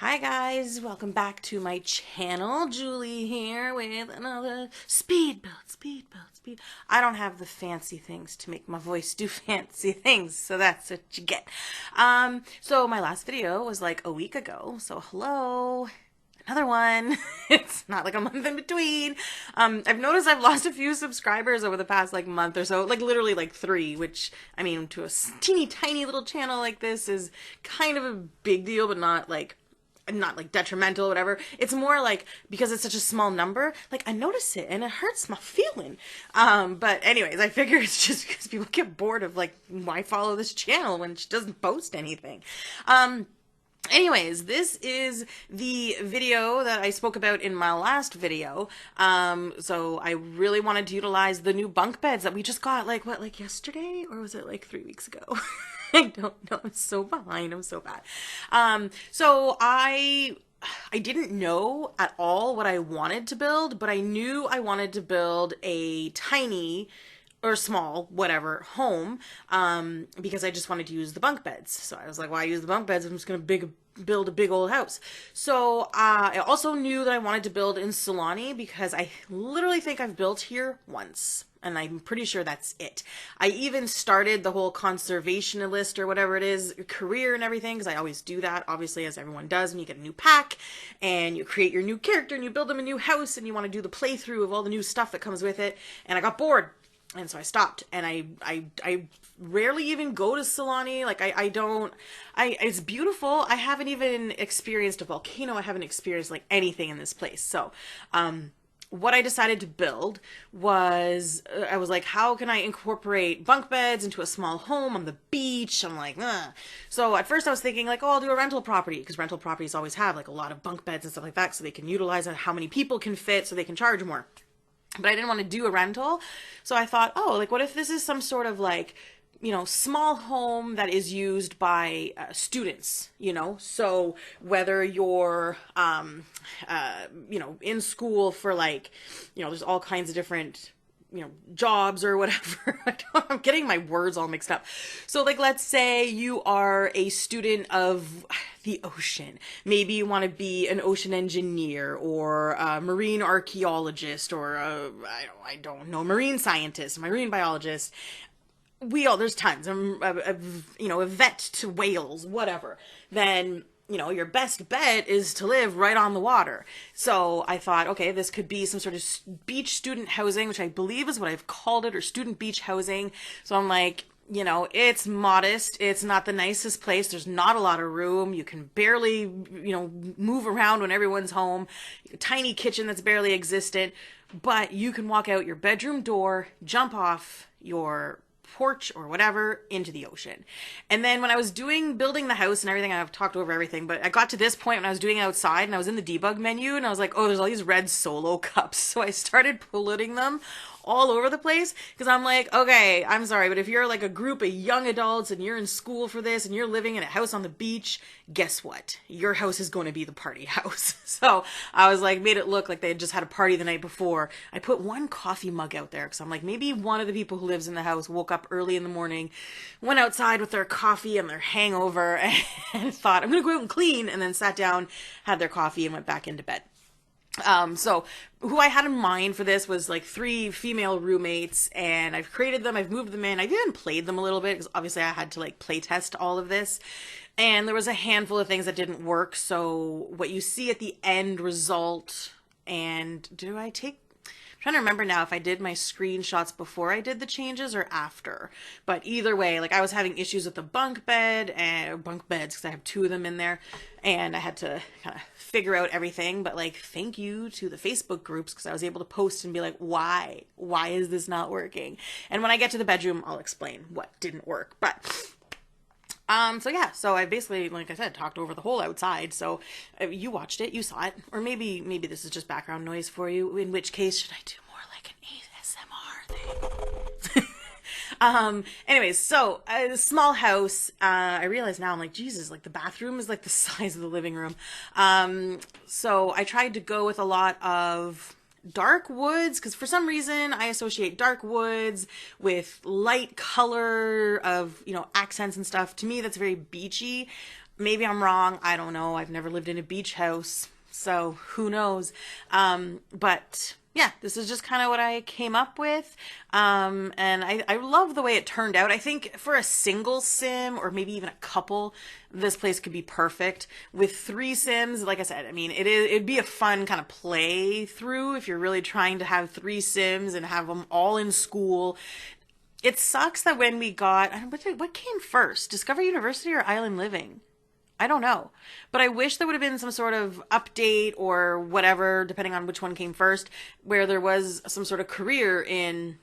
Hi guys, welcome back to my channel. Julie here with another speed build. I don't have the fancy things to make my voice do fancy things, so that's what you get. So my last video was like a week ago, so hello. Another one. It's not like a month in between. I've noticed I've lost a few subscribers over the past like month or so, like literally like 3, which I mean to a teeny tiny little channel like this is kind of a big deal, but not like detrimental or whatever. It's more like because it's such a small number, like I notice it and it hurts my feeling. But anyways, I figure it's just because people get bored of like, why follow this channel when she doesn't post anything? Anyways, this is the video that I spoke about in my last video. So I really wanted to utilize the new bunk beds that we just got like yesterday, or was it like 3 weeks ago? I don't know. I'm so behind. I'm so bad. So I didn't know at all what I wanted to build, but I knew I wanted to build a tiny or small, whatever, home, because I just wanted to use the bunk beds. So I was like, why use the bunk beds? I'm just going to build a big old house. So I also knew that I wanted to build in Solani because I literally think I've built here once. And I'm pretty sure that's it. I even started the whole conservationist or whatever it is, career and everything, because I always do that, obviously, as everyone does when you get a new pack and you create your new character and you build them a new house and you want to do the playthrough of all the new stuff that comes with it. And I got bored. And so I stopped, and I rarely even go to Solani. Like, it's beautiful. I haven't even experienced a volcano. I haven't experienced, like, anything in this place. So, what I decided to build was, I was like, how can I incorporate bunk beds into a small home on the beach? I'm like, ugh. So at first I was thinking like, oh, I'll do a rental property, because rental properties always have like a lot of bunk beds and stuff like that, so they can utilize how many people can fit, so they can charge more. But I didn't want to do a rental. So I thought, oh, like what if this is some sort of like, small home that is used by students, So whether you're, in school for like, there's all kinds of different, jobs or whatever. I'm getting my words all mixed up. So like, let's say you are a student of the ocean. Maybe you want to be an ocean engineer or a marine archaeologist or I don't know, marine scientist, marine biologist. There's tons. A vet to whales, whatever. Then your best bet is to live right on the water. So I thought, okay, this could be some sort of beach student housing, which I believe is what I've called it, or student beach housing. So I'm like, it's modest. It's not the nicest place. There's not a lot of room. You can barely, move around when everyone's home. Tiny kitchen that's barely existent. But you can walk out your bedroom door, jump off your porch or whatever into the ocean. And then when I was building the house and everything, I've talked over everything, but I got to this point when I was doing it outside and I was in the debug menu and I was like, oh, there's all these red Solo cups. So I started polluting them all over the place because I'm like, okay, I'm sorry, but if you're like a group of young adults and you're in school for this and you're living in a house on the beach, guess what? Your house is going to be the party house. So I was like, made it look like they had just had a party the night before. I put one coffee mug out there because I'm like, maybe one of the people who lives in the house woke up early in the morning, went outside with their coffee and their hangover and thought, I'm going to go out and clean, and then sat down, had their coffee and went back into bed. So who I had in mind for this was like 3 female roommates, and I've created them, I've moved them in, I've even played them a little bit because obviously I had to like play test all of this, and there was a handful of things that didn't work. So what you see at the end result, and I'm trying to remember now if I did my screenshots before I did the changes or after. But either way, like I was having issues with the bunk beds, because I have 2 of them in there, and I had to kind of figure out everything. But like, thank you to the Facebook groups, because I was able to post and be like, why is this not working? And when I get to the bedroom, I'll explain what didn't work. But so yeah, so I basically, like I said, talked over the whole outside. So you watched it, you saw it, or maybe this is just background noise for you, in which case, should I do more like an ASMR thing? Anyways, so a small house, I realize now, I'm like, Jesus, like the bathroom is like the size of the living room. So I tried to go with a lot of dark woods, because for some reason I associate dark woods with light color of, you know, accents and stuff. To me, that's very beachy. Maybe I'm wrong. I don't know. I've never lived in a beach house, so who knows? But yeah, this is just kind of what I came up with. And I love the way it turned out. I think for a single sim, or maybe even a couple, this place could be perfect. With 3 sims, like I said, I mean, it'd be a fun kind of play through if you're really trying to have 3 sims and have them all in school. It sucks that when we got, what came first, Discover University or Island Living? I don't know. But I wish there would have been some sort of update or whatever, depending on which one came first, where there was some sort of career in,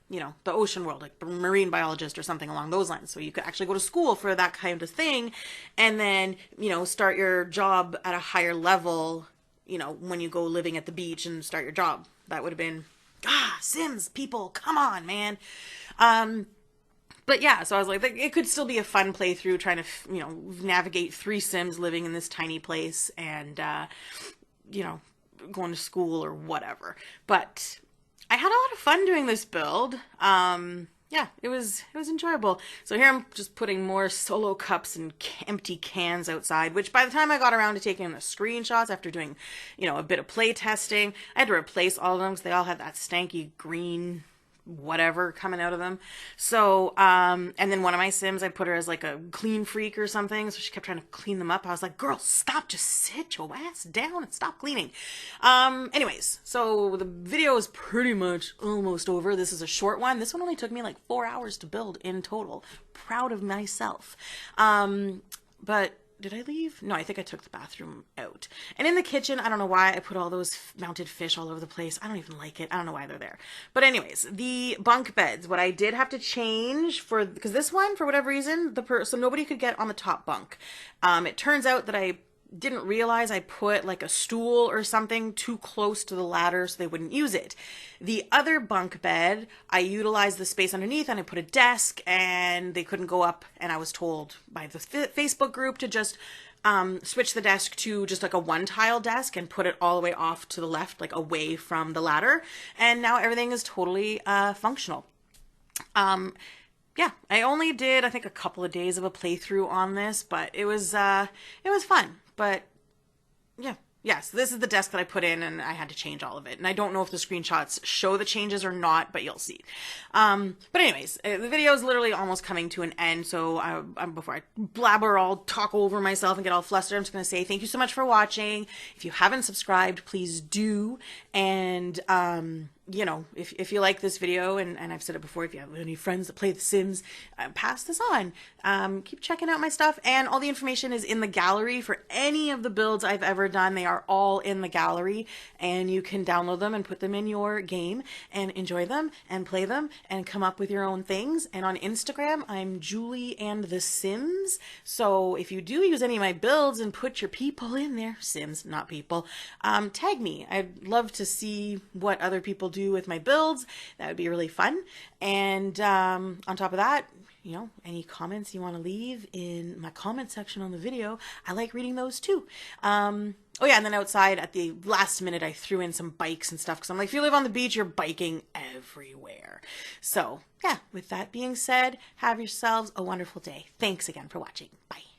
you know, the ocean world, like marine biologist or something along those lines. So you could actually go to school for that kind of thing and then, you know, start your job at a higher level, you know, when you go living at the beach and start your job. That would have been, Sims, people, come on, man. But yeah, so I was like, it could still be a fun playthrough trying to, you know, navigate 3 Sims living in this tiny place and, you know, going to school or whatever. But I had a lot of fun doing this build. Yeah, it was enjoyable. So here I'm just putting more solo cups and empty cans outside, which by the time I got around to taking the screenshots after doing, you know, a bit of play testing, I had to replace all of them because they all had that stanky green whatever coming out of them. So, and then one of my Sims, I put her as like a clean freak or something. So she kept trying to clean them up. I was like, girl, stop, just sit your ass down and stop cleaning. Anyways, so the video is pretty much almost over. This is a short one. This one only took me like 4 hours to build in total. Proud of myself. But did I leave? No, I think I took the bathroom out. And in the kitchen, I don't know why I put all those mounted fish all over the place. I don't even like it. I don't know why they're there. But anyways, the bunk beds, what I did have to change because this one, for whatever reason, so nobody could get on the top bunk. It turns out that I didn't realize I put like a stool or something too close to the ladder so they wouldn't use it. The other bunk bed, I utilized the space underneath and I put a desk and they couldn't go up, and I was told by the Facebook group to just switch the desk to just like a 1-tile desk and put it all the way off to the left, like away from the ladder. And now everything is totally functional. Yeah, I only did, I think, a couple of days of a playthrough on this, but it was fun. But yeah, yes, this is the desk that I put in, and I had to change all of it. And I don't know if the screenshots show the changes or not, but you'll see. But anyways, the video is literally almost coming to an end. So before I blabber, I'll talk over myself and get all flustered, I'm just going to say thank you so much for watching. If you haven't subscribed, please do. And you know, if you like this video, and I've said it before, if you have any friends that play The Sims, pass this on. Keep checking out my stuff, and all the information is in the gallery for any of the builds I've ever done. They are all in the gallery, and you can download them and put them in your game and enjoy them and play them and come up with your own things. And on Instagram, I'm Julie and the Sims. So if you do use any of my builds and put your people in there, Sims, not people, tag me. I'd love to see what other people do with my builds. That would be really fun. And on top of that, you know, any comments you want to leave in my comment section on the video, I like reading those too. Oh yeah, and then outside at the last minute, I threw in some bikes and stuff because I'm like, if you live on the beach, you're biking everywhere. So yeah, with that being said, have yourselves a wonderful day. Thanks again for watching. Bye.